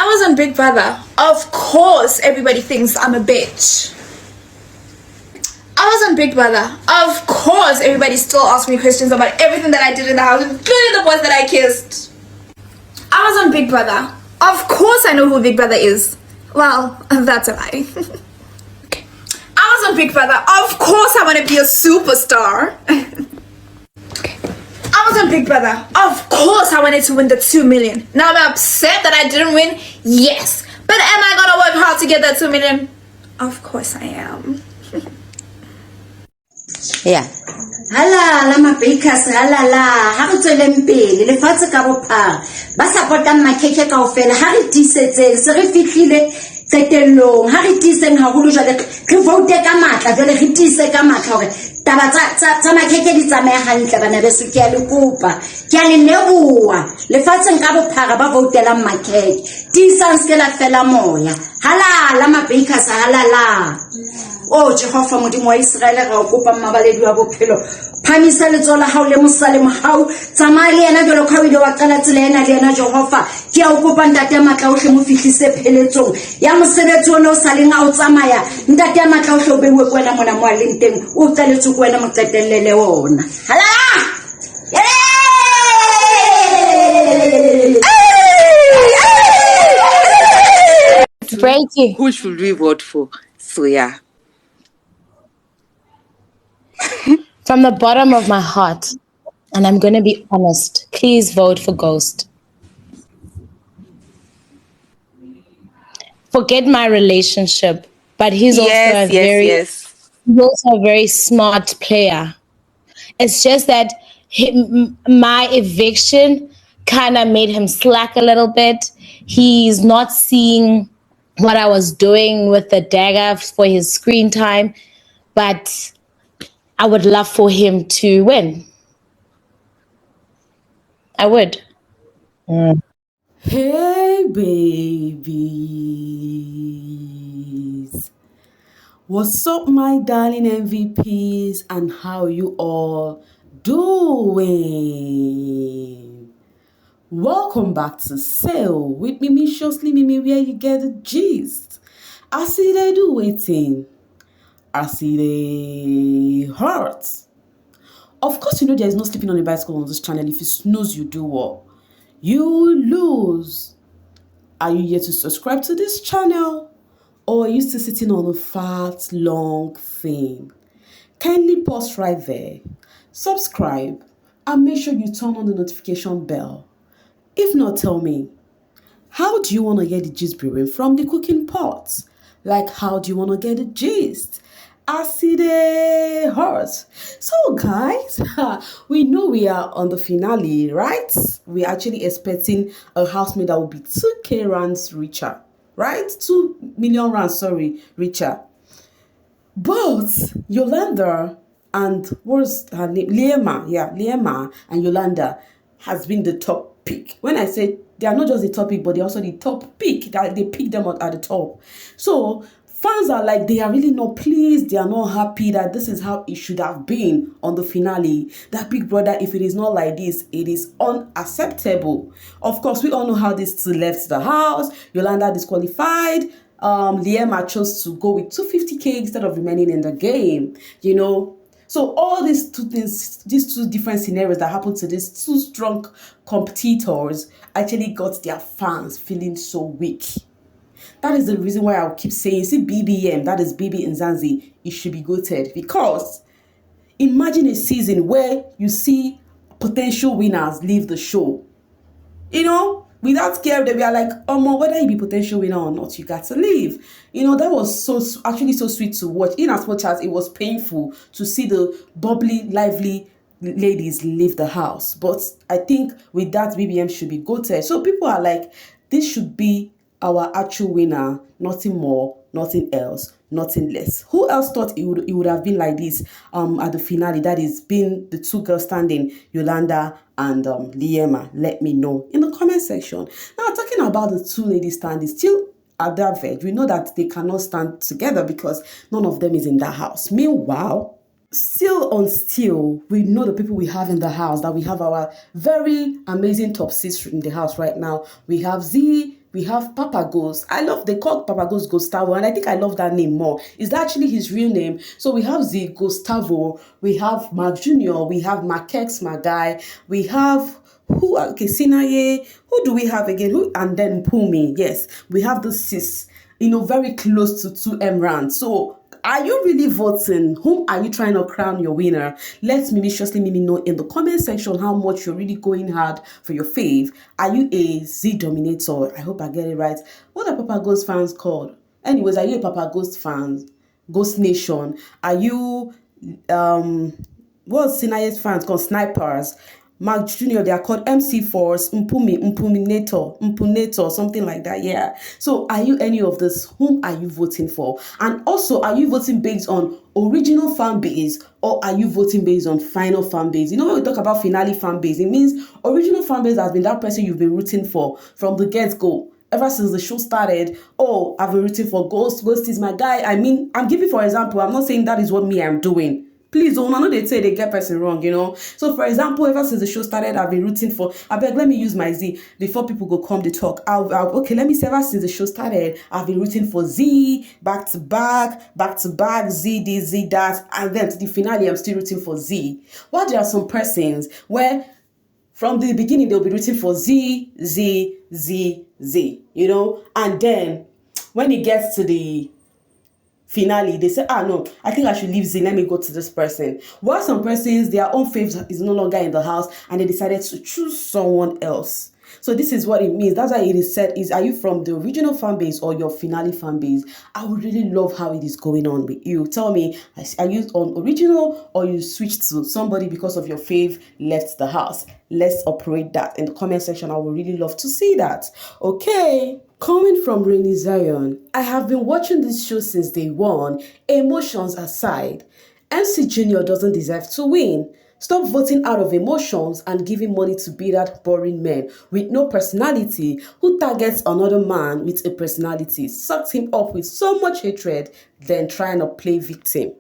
I was on Big Brother. Of course, everybody thinks I'm a bitch. I was on Big Brother. Of course, everybody still asks me questions about everything that I did in the house, including the boys that I kissed. I was on Big Brother. Of course, I know who Big Brother is. Well, that's a lie. Okay. I was on Big Brother. Of course, I want to be a superstar. Okay. I was on Big Brother. Of course, I wanted to win the 2 million. Now I'm upset that I didn't win. Yes. But am I gonna work hard to get that 2 million? Of course I am. Yeah. Hala la mabakers hala la ha re tsweleng pele le fatse ka bophara ba supportang makeke kaofela ha re disetseng se re fihlile tsetellong ha re diseng haholo jwale re vote ka matla jwale re dise ka matla hore taba tsa makeke di tsamaya hantle bana beso ke a le kopa ke a le leboa le fatseng ka bophara ba votelang makeke disang se la fela moya hala la mabakers hala la Oh Jehovah modimo wa Israele ga o kopa mabaledi wa bophelo phamisa letsola ha o le mosalemo hao tsamaya le yena jalo ka wile wa qala tsela ena le yena Jehovah ke a o kopa ntate matla o hle mo fihlise pheletsong ya mosebetsi ona o sa leng a o tsamaya ntate matla o hle o bewe kwena mona mo leng teng o tsaletse kwena mo qetellele ona hala Breaking. Who should we vote for? So yeah. From the bottom of my heart, and I'm going to be honest, please vote for Ghost. Forget my relationship, but he's also he's also a very smart player. It's just that my eviction kind of made him slack a little bit. He's not seeing what I was doing with the dagger for his screen time, but I would love for him to win. I would. Hey babies, what's up my darling MVPs and how you all doing? Welcome back to Sail with Mimi Shosly Mimi, where you get the gist. I see they do waiting. I see they hurt. Of course, you know there is no sleeping on a bicycle on this channel. If you snooze, you do what? You lose. Are you yet to subscribe to this channel? Or are you still sitting on a fat, long thing? Kindly pause right there, subscribe, and make sure you turn on the notification bell. If not, tell me, how do you want to get the gist brewing from the cooking pot? Like, how do you want to get the gist? I see the heart. So guys, we know we are on the finale, right? We're actually expecting a housemate that will be 2k rands richer, right? 2 million rands, sorry, richer. But Yolanda and what's her name? Liema and Yolanda has been the top pick. When I say they are not just the top pick, but they're also the top pick. That they pick them at the top. So fans are like, they are really not pleased. They are not happy that this is how it should have been on the finale. That Big Brother, if it is not like this, it is unacceptable. Of course, we all know how these two left the house. Yolanda disqualified. Liema chose to go with 250k instead of remaining in the game, you know. So all these two things, these two different scenarios that happened to these two strong competitors actually got their fans feeling so weak. That is the reason why I'll keep saying, see, BBM, that is bbmzansi, it should be goated. Because imagine a season where you see potential winners leave the show. You know, without care, they were like, whether you be potential winner or not, you got to leave. You know, that was actually so sweet to watch, in as much as it was painful to see the bubbly, lively ladies leave the house. But I think with that, BBM should be goated. So people are like, this should be our actual winner, nothing more, nothing else, nothing less. Who else thought it would have been like this at the finale? That is being the two girls standing, Yolanda and Liema. Let me know in the comment section. Now, talking about the two ladies standing still at that verge, we know that they cannot stand together because none of them is in that house. Meanwhile, still on still, we know the people we have in the house, that we have our very amazing top 6 in the house right now. We have Z, We have Papa Ghost. They call Papa Ghost Gustavo, and I think I love that name more. Is that actually his real name? So we have the Gustavo, we have Mark Jr., we have Makex, my guy, we have Sinaye, who do we have again? And then Pumi, yes. We have the sis, very close to 2M rand. So are you really voting? Whom are you trying to crown your winner? Let Mimi know in the comment section how much you're really going hard for your fave. Are you a Z Dominator? I hope I get it right. What are Papa Ghost fans called? Anyways, are you a Papa Ghost fan? Ghost Nation? Are you what's Sinaye's fans called? Snipers? Mark Jr., they are called MC Force, Mpuminator, something like that. Yeah. So are you any of this? Whom are you voting for? And also, are you voting based on original fan base, or are you voting based on final fan base? You know, when we talk about finale fan base, it means original fan base has been that person you've been rooting for from the get-go. Ever since the show started, I've been rooting for Ghost. Ghost is my guy. I mean, I'm giving for example. I'm not saying that is what I'm doing. Please don't know they say they get person wrong, So for example, ever since the show started, I've been rooting for, let me use my Z before people go come to talk. Okay, let me say ever since the show started, I've been rooting for Z, back to back, Z this, Z that, and then to the finale, I'm still rooting for Z. While there are some persons where from the beginning, they'll be rooting for Z, and then when it gets to the finale, they say, no, I think I should leave Z, let me go to this person. While some persons, their own fave is no longer in the house and they decided to choose someone else. So this is what it means. That's why it is said are you from the original fan base or your finale fan base? I would really love how it is going on with you. Tell me, are you on original or you switched to somebody because of your fave left the house? Let's operate that in the comment section. I would really love to see that. Okay. Coming from Rainy Zion, I have been watching this show since day one. Emotions aside, MC Junior doesn't deserve to win. Stop voting out of emotions and giving money to bitter, boring men with no personality who targets another man with a personality, sucks him up with so much hatred, then trying to play victim.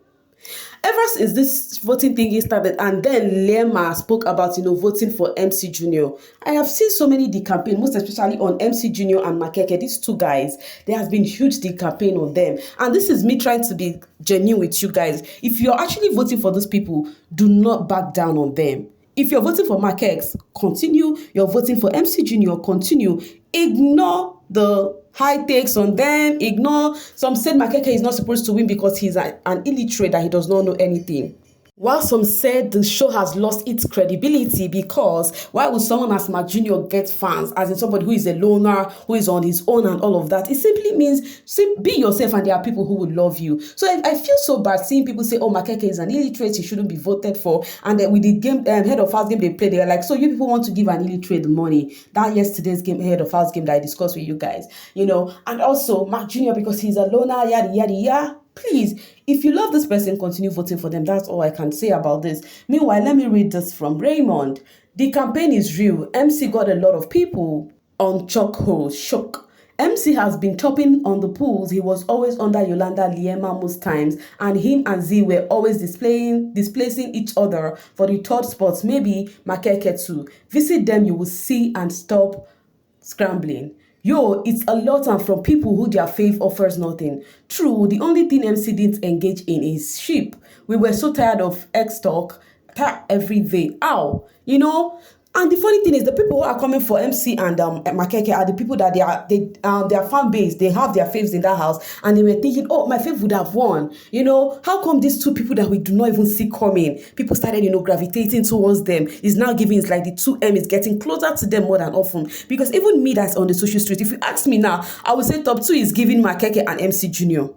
Ever since this voting thing started, and then Liema spoke about, voting for MC Junior, I have seen so many the campaign, most especially on MC Junior and Makeke, these two guys. There has been huge the campaign on them. And this is me trying to be genuine with you guys. If you're actually voting for those people, do not back down on them. If you're voting for Makex, continue. You're voting for MC Junior, continue. Ignore the high takes on them. Ignore some said Makeke is not supposed to win because he's an illiterate, that he does not know anything. While some said the show has lost its credibility because why would someone as Mark Jr. get fans, as in somebody who is a loner, who is on his own and all of that? It simply means be yourself and there are people who will love you. So I feel so bad seeing people say, Makeke is an illiterate, he shouldn't be voted for. And then with the game, head of house game they play, they're like, so you people want to give an illiterate the money. That yesterday's game, head of house game that I discussed with you guys, And also Mark Jr. because he's a loner, yada, yada, yada. Please, if you love this person, continue voting for them. That's all I can say about this. Meanwhile, let me read this from Raymond. The campaign is real. MC got a lot of people on chokehold. Shock. MC has been topping on the pools. He was always under Yolanda Liema most times, and him and Z were always displacing each other for the third spots. Maybe Makeke too. Visit them, you will see and stop scrambling. It's a lot and from people who their fave offers nothing. True, the only thing MC didn't engage in is sheep. We were so tired of X talk every day. Ow, And the funny thing is, the people who are coming for MC and Makeke are the people that their fan base, they have their faves in that house, and they were thinking, my fave would have won. How come these two people that we do not even see coming, people started, gravitating towards them, is now giving, it's like the 2M is getting closer to them more than often. Because even me that's on the social street, if you ask me now, I would say top 2 is giving Makeke and MC Junior.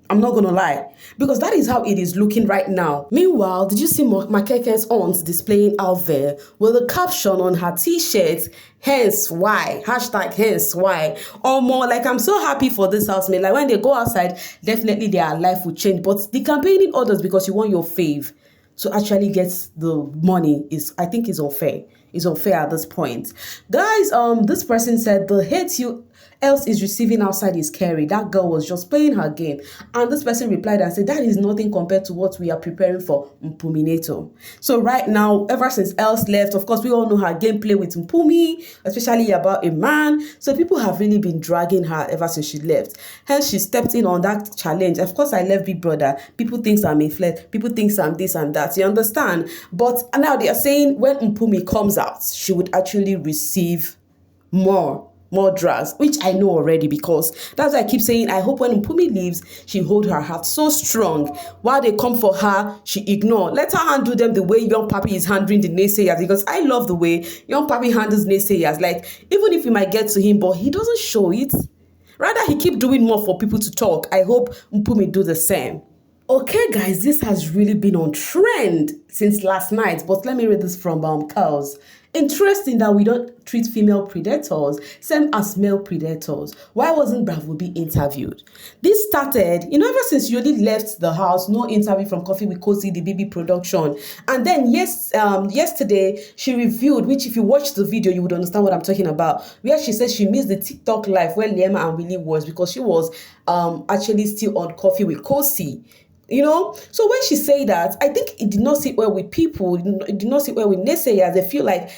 I'm not gonna lie, because that is how it is looking right now. Meanwhile, did you see Makeke's aunt displaying out there with a caption on her t-shirt, hence why, #hence why, or more like, I'm so happy for this housemate. Like when they go outside, definitely their life will change. But the campaigning others because you want your fave to actually get the money I think is unfair. It's unfair at this point. Guys, this person said the hate you else is receiving outside is scary. That girl was just playing her game. And this person replied and said, that is nothing compared to what we are preparing for Mpuminator. So right now, ever since Els left, of course, we all know her gameplay with Mpumi, especially about a man. So people have really been dragging her ever since she left. Hence, she stepped in on that challenge. Of course, I left Big Brother. People think I'm a flirt. People think I'm this and that. You understand? But now they are saying when Mpumi comes out, she would actually receive more drugs, which I know already, because that's why I keep saying I hope when Mpumi leaves, she hold her heart so strong. While they come for her, she ignore. Let her handle them the way Young Papi is handling the naysayers, because I love the way Young Papi handles naysayers. Like, even if we might get to him, but he doesn't show it. Rather, he keep doing more for people to talk. I hope Mpumi do the same. Okay, guys, this has really been on trend since last night, but let me read this from Cows. Interesting that we don't treat female predators same as male predators. Why wasn't Bravo B interviewed? This started, ever since Yoli left the house, no interview from Coffee with Cozy, the BB production. And then yesterday, she revealed, which if you watch the video, you would understand what I'm talking about, where she said she missed the TikTok live where Liema and Willie was, because she was actually still on Coffee with Cozy. So when she said that, I think it did not sit well with people. It did not sit well with naysayers. They feel like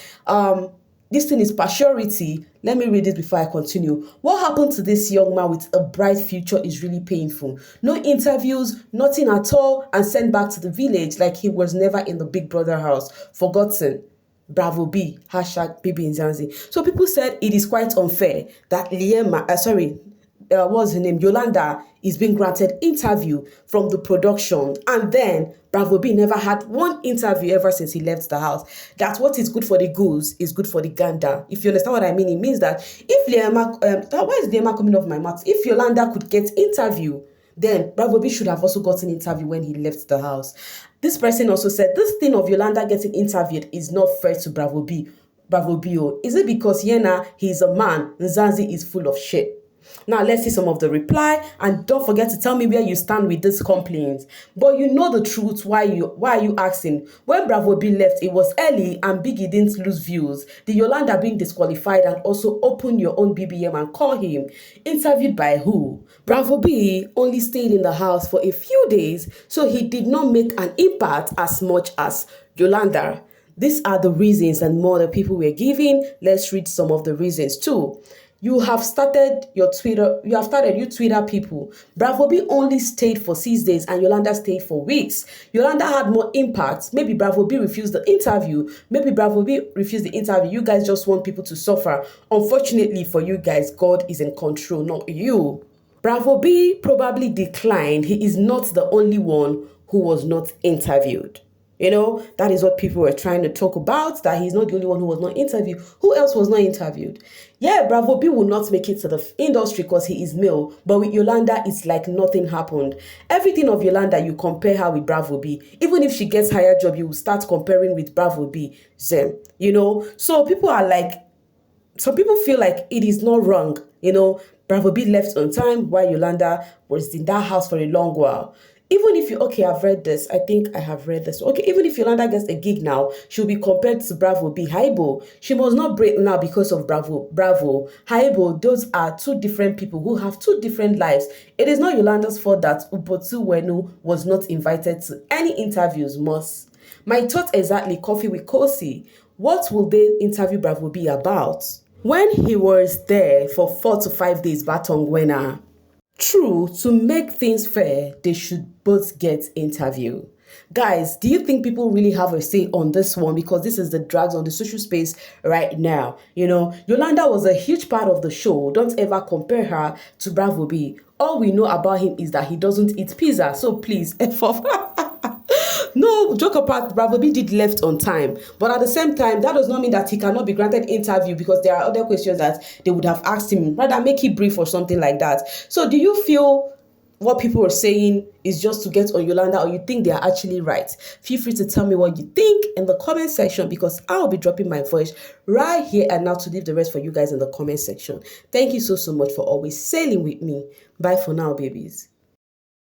this thing is partiality. Let me read this before I continue. What happened to this young man with a bright future is really painful. No interviews, nothing at all, and sent back to the village like he was never in the Big Brother house. Forgotten. Bravo B, #bbnzansi. So people said it is quite unfair that what's her name? Yolanda is being granted interview from the production, and then Bravo B never had one interview ever since he left the house. That's what is good for the goose is good for the gander. If you understand what I mean, it means that if Liema, why is Liema coming off my mouth? If Yolanda could get interview, then Bravo B should have also gotten interview when he left the house. This person also said this thing of Yolanda getting interviewed is not fair to Bravo B. Bravo B, is it because Yena, he's a man, Nzansi is full of shit? Now, let's see some of the reply, and don't forget to tell me where you stand with this complaint. But you know the truth. Why are you asking? When Bravo B left, it was early and Biggie didn't lose views. The Yolanda being disqualified and also open your own BBM and call him. Interviewed by who? Bravo B only stayed in the house for a few days, so he did not make an impact as much as Yolanda. These are the reasons and more that people were giving. Let's read some of the reasons too. You started you Twitter people. Bravo B only stayed for 6 days and Yolanda stayed for weeks. Yolanda had more impact. Maybe Bravo B refused the interview. You guys just want people to suffer. Unfortunately for you guys, God is in control, not you. Bravo B probably declined. He is not the only one who was not interviewed. That is what people were trying to talk about, that he's not the only one who was not interviewed. Who else was not interviewed? Yeah, Bravo B will not make it to the industry because he is male, but with Yolanda, it's like nothing happened. Everything of Yolanda, you compare her with Bravo B. Even if she gets higher job, you will start comparing with Bravo B. So some people feel like it is not wrong. Bravo B left on time while Yolanda was in that house for a long while. Even if I've read this. I think I have read this. Okay, even if Yolanda gets a gig now, she'll be compared to Bravo B. Haibo, she must not break now because of Bravo. Haibo, those are two different people who have two different lives. It is not Yolanda's fault that Ubotu Wenu was not invited to any interviews. My thought exactly, Coffee with Kosi. What will they interview Bravo B about? When he was there for 4 to 5 days, Batong Wena. True, to make things fair, they should both get interview. Guys, do you think people really have a say on this one? Because this is the drags on the social space right now. Yolanda was a huge part of the show. Don't ever compare her to Bravo B. All we know about him is that he doesn't eat pizza. So please, F off. No, joke apart, Bravo B did left on time. But at the same time, that does not mean that he cannot be granted interview, because there are other questions that they would have asked him. Rather, make it brief or something like that. So do you feel what people are saying is just to get on Yolanda, or you think they are actually right? Feel free to tell me what you think in the comment section, because I'll be dropping my voice right here and now to leave the rest for you guys in the comment section. Thank you so much for always sailing with me. Bye for now, babies.